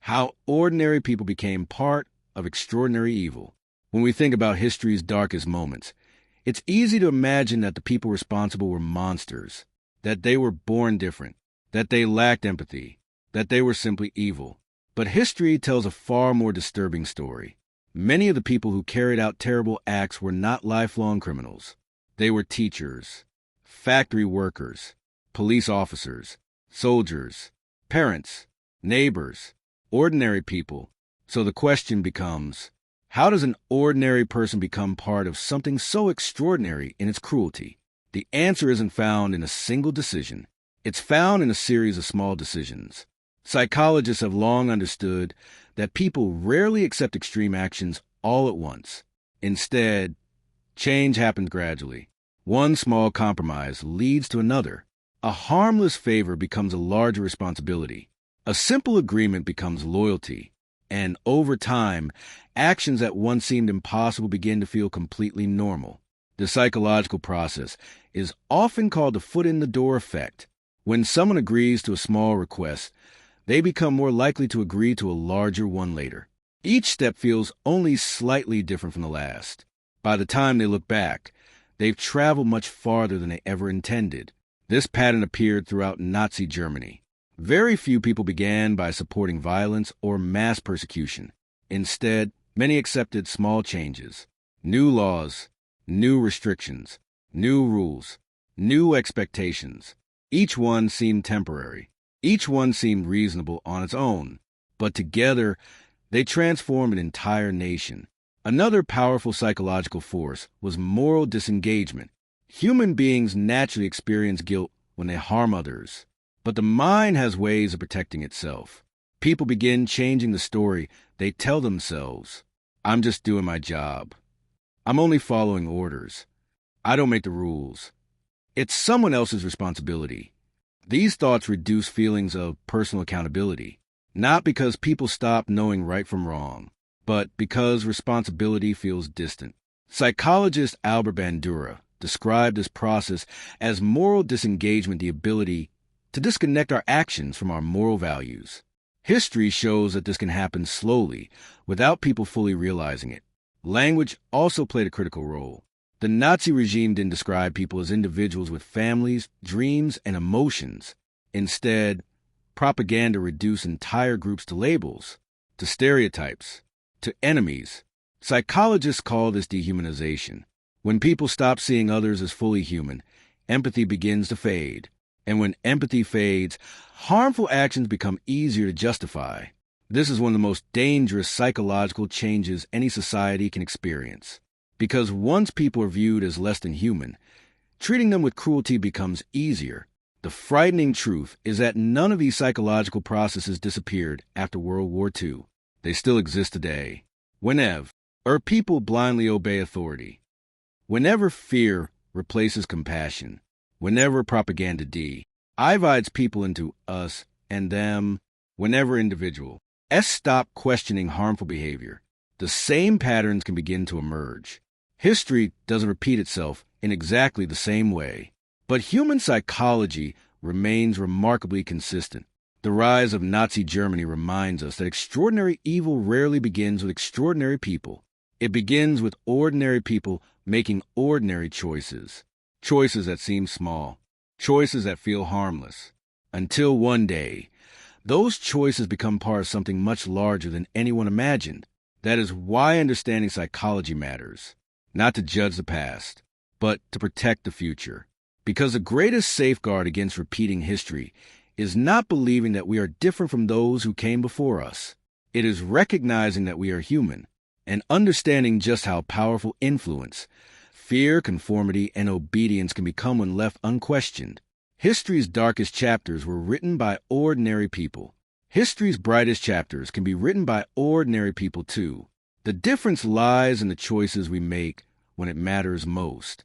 How ordinary people became part of extraordinary evil. When we think about history's darkest moments, it's easy to imagine that the people responsible were monsters, that they were born different, that they lacked empathy, that they were simply evil. But history tells a far more disturbing story. Many of the people who carried out terrible acts were not lifelong criminals. They were teachers, factory workers, police officers, soldiers, parents, neighbors, ordinary people. So the question becomes, how does an ordinary person become part of something so extraordinary in its cruelty? The answer isn't found in a single decision. It's found in a series of small decisions. Psychologists have long understood that people rarely accept extreme actions all at once. Instead, change happens gradually. One small compromise leads to another. A harmless favor becomes a larger responsibility. A simple agreement becomes loyalty. And over time, actions that once seemed impossible begin to feel completely normal. The psychological process is often called the foot-in-the-door effect. When someone agrees to a small request, they become more likely to agree to a larger one later. Each step feels only slightly different from the last. By the time they look back, they've traveled much farther than they ever intended. This pattern appeared throughout Nazi Germany. Very few people began by supporting violence or mass persecution. Instead, many accepted small changes, new laws, new restrictions, new rules, new expectations. Each one seemed temporary. Each one seemed reasonable on its own. But together, they transformed an entire nation. Another powerful psychological force was moral disengagement. Human beings naturally experience guilt when they harm others. But the mind has ways of protecting itself. People begin changing the story they tell themselves. I'm just doing my job. I'm only following orders. I don't make the rules. It's someone else's responsibility. These thoughts reduce feelings of personal accountability, not because people stop knowing right from wrong, but because responsibility feels distant. Psychologist Albert Bandura described this process as moral disengagement, the ability to disconnect our actions from our moral values. History shows that this can happen slowly, without people fully realizing it. Language also played a critical role. The Nazi regime didn't describe people as individuals with families, dreams, and emotions. Instead, propaganda reduced entire groups to labels, to stereotypes, to enemies. Psychologists call this dehumanization. When people stop seeing others as fully human, empathy begins to fade. And when empathy fades, harmful actions become easier to justify. This is one of the most dangerous psychological changes any society can experience. Because once people are viewed as less than human, treating them with cruelty becomes easier. The frightening truth is that none of these psychological processes disappeared after World War II. They still exist today. Whenever people blindly obey authority, whenever fear replaces compassion, whenever propaganda divides people into us and them, whenever individuals stop questioning harmful behavior, the same patterns can begin to emerge. History doesn't repeat itself in exactly the same way, but human psychology remains remarkably consistent. The rise of Nazi Germany reminds us that extraordinary evil rarely begins with extraordinary people. It begins with ordinary people making ordinary choices. Choices that seem small, choices that feel harmless, until one day, those choices become part of something much larger than anyone imagined. That is why understanding psychology matters, not to judge the past, but to protect the future. Because the greatest safeguard against repeating history is not believing that we are different from those who came before us. It is recognizing that we are human, and understanding just how powerful influence, fear, conformity, and obedience can become when left unquestioned. History's darkest chapters were written by ordinary people. History's brightest chapters can be written by ordinary people too. The difference lies in the choices we make when it matters most.